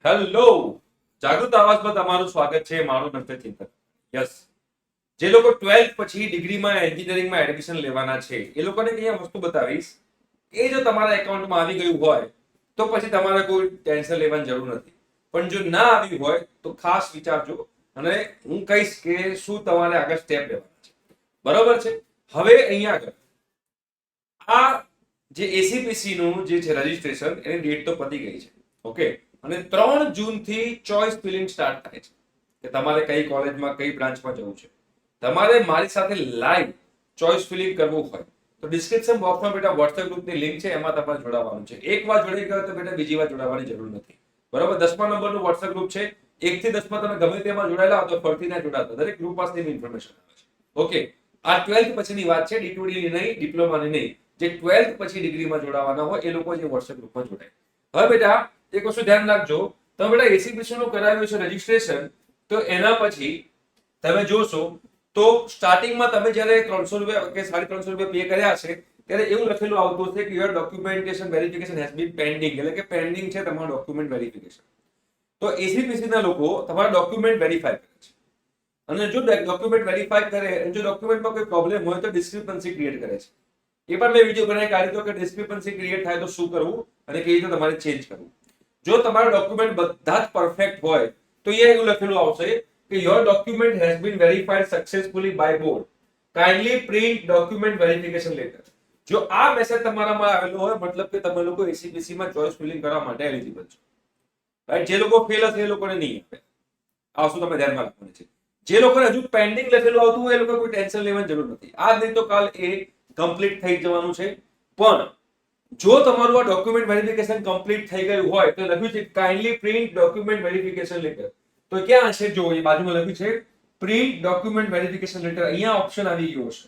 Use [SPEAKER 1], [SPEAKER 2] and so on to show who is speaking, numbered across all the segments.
[SPEAKER 1] Hello, જાગૃત આવાજમાં તમારું સ્વાગત છે. મારું નામ છે ચિંતન. યસ, જે લોકો 12th પછી ડિગ્રીમાં એન્જિનિયરિંગમાં એડમિશન લેવાના છે એ લોકોને અહીંયા વસ્તુ બતાવીશ. એ જો તમારા એકાઉન્ટમાં આવી ગયું હોય તો પછી તમારે કોઈ ટેન્શન લેવાની જરૂર નથી. પણ જો ના આવ્યું હોય તો ખાસ વિચારજો અને હું કહીશ કે શું તમારે આગળ સ્ટેપ લેવાના છે. બરોબર છે. હવે અહીંયા આગળ આ જે એસીપીસી નું જે છે રજીસ્ટ્રેશન, એની ડેટ તો પતી ગઈ છે. ઓકે, અને 3 જૂનથી ચોઇસ ફિલિંગ સ્ટાર્ટ થાય છે કે તમારે કઈ કોલેજમાં કઈ બ્રાન્ચમાં જવું છે. તમારે મારી સાથે લાઈવ ચોઇસ ફિલિંગ કરવું હોય તો ડિસ્ક્રિપ્શન બોક્સમાં બેટા વોટ્સએપ ગ્રુપની લિંક છે, એમાં તમારે જોડાવાનું છે. એક વાર જોડાઈ ગયો તો બેટા બીજી વાર જોડાવાની જરૂર નથી. બરાબર, 10મા નંબરનું વોટ્સએપ ગ્રુપ છે. 1 થી 10માં તમે ગમે તેમાં જોડાયેલા હો તો ફરતી ના જોડાતા, દરેક ગ્રુપ પાસેની ઇન્ફોર્મેશન આવે છે. ઓકે, આ 12th પછીની વાત છે, ડી2ડી ની નહીં, ડિપ્લોમાની નહીં. જે 12th પછી ડિગ્રીમાં જોડાવાના હોય એ લોકો જે વોટ્સએપ ગ્રુપમાં જોડાય. હવે બેટા એક વસ્તુ ધ્યાન રાખજો, તમે બેટા એસીપીસી નું કરાવ્યું છે રજીસ્ટ્રેશન, તો એના પછી તમે જોશો તો સ્ટાર્ટિંગમાં તમે જ્યારે 300 રૂપિયા કે 350 રૂપિયા પે કર્યા છે ત્યારે એવું લખેલું આવતું હશે કે your documentation verification has been pending, એટલે કે પેન્ડિંગ છે તમારું ડોક્યુમેન્ટ વેરિફિકેશન. તો એસીપીસી ના લોકો તમારા ડોક્યુમેન્ટ વેરીફાઈ કરે છે, અને જો ડોક્યુમેન્ટ વેરીફાઈ કરે અને જો ડોક્યુમેન્ટમાં કોઈ પ્રોબ્લેમ હોય તો ડિસ્ક્રિપન્સી ક્રિએટ કરે છે. એ પણ મેં વિડીયો બનાવી કાઢ્યો કે ડિસ્ક્રિપન્સી ક્રિએટ થાય તો શું કરવું અને કેવી રીતે તમારે ચેન્જ કરવું. જો તમારા ડોક્યુમેન્ટ બધા જ પરફેક્ટ હોય તો અહીંયા એવું લખેલું આવશે કે your document has been verified successfully by board, kindly print document verification letter. જો આ મેસેજ તમારામાં આવેલો હોય મતલબ કે તમે લોકો એસીપીસી માં ચોઇસ ફિલિંગ કરવા માટે એલિજિબલ છો. રાઈટ, જે લોકો ફેલ હશે એ લોકોને નહીં આપે. આ વસ્તુ તમે ધ્યાનમાં રાખવાની છે. જે લોકોને હજુ પેન્ડિંગ લખેલું આવતું હોય એ લોકો કોઈ ટેન્શન લેવાની જરૂર નથી. આજ નહીં તો કાલ એ કમ્પ્લીટ થઈ જવાનું છે. પણ જો તમારું આ ડોક્યુમેન્ટ વેરિફિકેશન કમ્પ્લીટ થઈ ગયું હોય તો લખ્યું છે kindly print document verification letter. તો ક્યાં છે? જો એ બાજુમાં લખ્યું છે પ્રિન્ટ ડોક્યુમેન્ટ વેરિફિકેશન લેટર. અહીંયા ઓપ્શન આવી ગયો છે.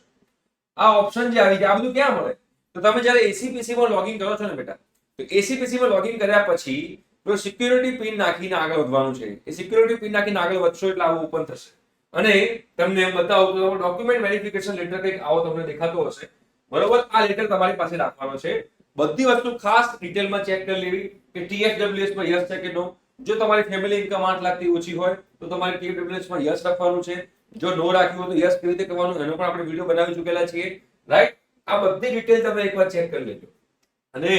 [SPEAKER 1] આ ઓપ્શન જે આવી જાય આ બધું ક્યાં મળે? તો તમે જ્યારે એસીપીસી માં લોગિન કરો છો ને બેટા, તો એસીપીસી માં લોગિન કર્યા પછી તો સિક્યુરિટી પિન નાખીને આગળ વધવાનું છે. એ સિક્યુરિટી પિન નાખીને આગળ વધશો એટલે આવું ઓપન થશે અને તમને એમ બતાવું તો ડોક્યુમેન્ટ વેરિફિકેશન લેટર કંઈક આવો તમને દેખાતો હશે. બરોબર, આ લેટર તમારી પાસે રાખવાનો છે. બધી વસ્તુ ખાસ ડિટેલમાં ચેક કરી લેવી કે TFWS માં યસ છે કે નો. જો તમારી ફેમિલી ઇન્કમ 8 લાખથી ઓછી હોય તો તમારે TFWS માં યસ રાખવાનું છે. જો નો રાખ્યું હોય તો યસ કેવી રીતે કરવાનું એનો પણ આપણે વિડીયો બનાવી ચૂકેલા છીએ. રાઈટ, આ બધી ડિટેલ તમે એકવાર ચેક કરી લેજો અને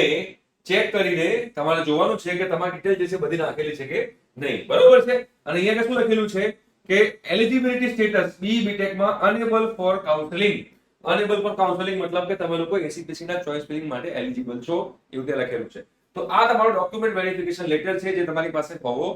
[SPEAKER 1] ચેક કરીને તમારે જોવાનું છે કે તમારી ડિટેલ જે છે બધી નાખેલી છે કે નહીં. બરોબર છે. અને અહીંયા શું લખેલું છે કે એલિજિબિલિટી સ્ટેટસ બી બીટેક માં enable for counselling. Enable for counselling મતલબ કે તમે લોકો એસીપીસી ના ચોઇસ ફિલિંગ માટે એલિજિબલ છો એવું ત્યાં લખેલું છે. તો આ તમારો ડોક્યુમેન્ટ વેરિફિકેશન લેટર છે જે તમારી પાસે હોવો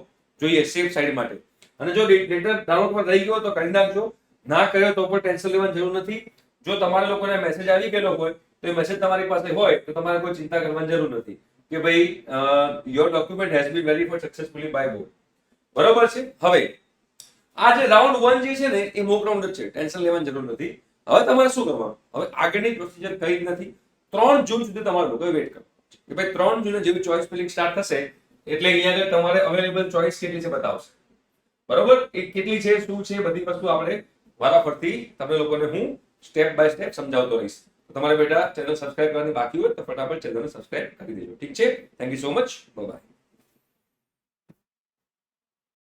[SPEAKER 1] જોઈએ સેફ સાઈડ માટે. અને જો લેટર ડાઉનલોડ પર રહી ગયો તો કરી નાખજો, ના કર્યો તો પણ ટેન્શન લેવાની જરૂર નથી. જો તમારા લોકોને મેસેજ આવી ગયેલો હોય તો એ મેસેજ તમારી પાસે હોય તો તમારે કોઈ ચિંતા કરવાની જરૂર નથી કે ભાઈ your document has been verified successfully by board. બરોબર છે. હવે આ જે રાઉન્ડ 1 જે છે ને એ મોક રાઉન્ડ જ છે, ટેન્શન લેવાની જરૂર નથી. હવે તમારે શું કરવાનું? હવે આગળની પ્રોસિજર કઈ જ નથી. 3 જૂન સુધી તમારે લોકોએ વેઇટ કરવાનું છે કે ભાઈ 3 જૂને જેવી ચોઇસ ફિલિંગ સ્ટાર્ટ થશે એટલે અહીંયા આગળ તમારે અવેલેબલ ચોઇસ કેટલી છે બતાવશે. બરોબર, એ કેટલી છે શું છે બધી વસ્તુ આપણે વારાફરતી તમે લોકોને હું સ્ટેપ બાય સ્ટેપ સમજાવતો રહીશ. તમારે બેટા ચેનલ સબસ્ક્રાઇબ કરવાની બાકી હોય તો ફટાફટ ચેનલને સબસ્ક્રાઇબ કરી દેજો. ઠીક છે? Thank you so much. Bye bye.